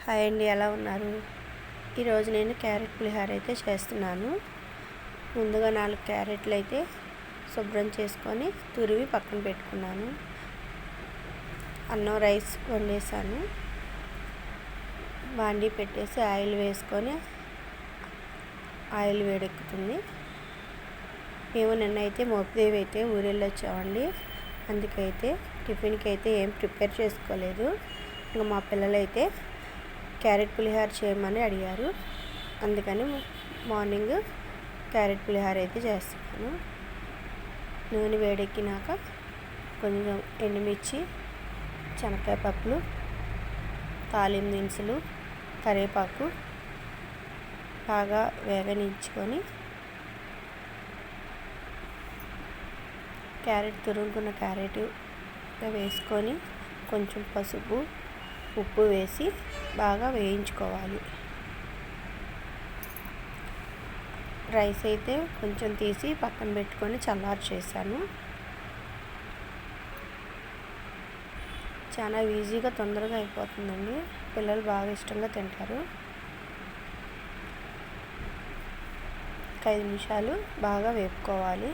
Hi అండి, ఎలా ఉన్నారు? ఈరోజు నేను క్యారెట్ పులిహోర అయితే చేస్తున్నాను. ముందుగా 4 క్యారెట్లు అయితే శుభ్రం చేసుకొని తురిమి పక్కన పెట్టుకున్నాను. అన్నం రైస్ వండేసాను. బాండీ పెట్టేసి ఆయిల్ వేసుకొని ఆయిల్ వేడెక్కుతుంది. మేము నిన్నైతే మోపిదేవి అయితే ఊరెళ్ళొచ్చామండి. అందుకైతే టిఫిన్కి అయితే ఏం ప్రిపేర్ చేసుకోలేదు. ఇంకా మా పిల్లలైతే క్యారెట్ పులిహోర చేయమని అడిగారు. అందుకని మార్నింగ్ క్యారెట్ పులిహోర అయితే చేస్తున్నాను. నూనె వేడెక్కినాక కొంచెం ఎండుమిర్చి, శనక్కాయ పప్పులు, తాలింపు దినుసులు, కరివేపాకు బాగా వేగనించుకొని క్యారెట్ తురుముకున్న క్యారెట్ వేసుకొని కొంచెం పసుపు, ఉప్పు వేసి బాగా వేయించుకోవాలి. రైస్ అయితే కొంచెం తీసి పక్కన పెట్టుకొని చల్లారి చేశాను. చాలా ఈజీగా తొందరగా అయిపోతుందండి. పిల్లలు బాగా ఇష్టంగా తింటారు. 5 నిమిషాలు బాగా వేపుకోవాలి.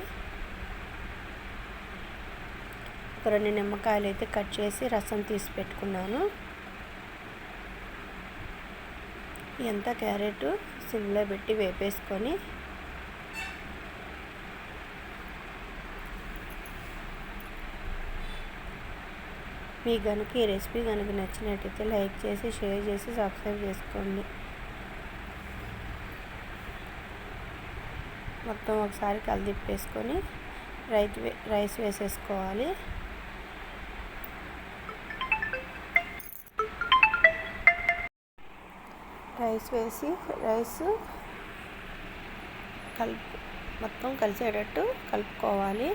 ఒక 2 నిమ్మకాయలు అయితే కట్ చేసి రసం తీసి పెట్టుకున్నాను. ఎంత క్యారెట్ సిమ్లో పెట్టి వేపేసుకొని మీ కనుక ఈ రెసిపీ కనుక నచ్చినట్టయితే లైక్ చేసి, షేర్ చేసి, సబ్స్క్రైబ్ చేసుకోండి. మొత్తం ఒకసారి కలిదిప్పేసుకొని రైస్ వేసేసుకోవాలి. రైస్ వేసి మొత్తం కలిసేటట్టు కలుపుకోవాలి.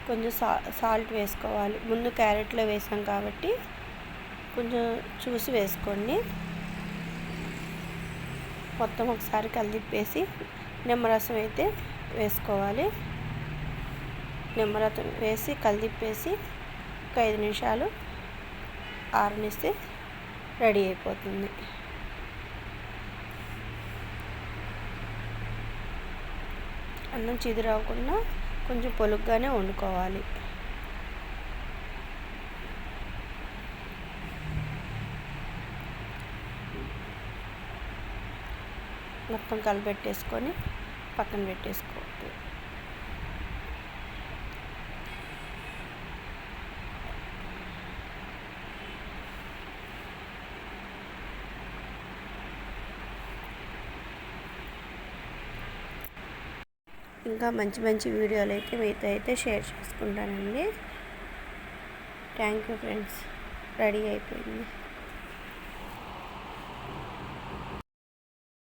కొంచెం సాల్ట్ వేసుకోవాలి. ముందు క్యారెట్లో వేసాం కాబట్టి కొంచెం చూసి వేసుకోండి. మొత్తం ఒకసారి కలిదిప్పేసి నిమ్మరసం అయితే వేసుకోవాలి. నిమ్మరసం వేసి కలిదిప్పేసి ఒక 5 నిమిషాలు ఆరనిస్తే రెడీ అయిపోతుంది. అన్నం చిదురవకుండా కొంచెం పొలుగ్గానే వండుకోవాలి. మొత్తం కలిపెట్టేసుకొని పక్కన పెట్టేసుకోవాలి. ఇంకా మంచి వీడియోలు అయితే మీతో అయితే షేర్ చేసుకుంటానండి. Thank you friends. రెడీ అయిపోయింది.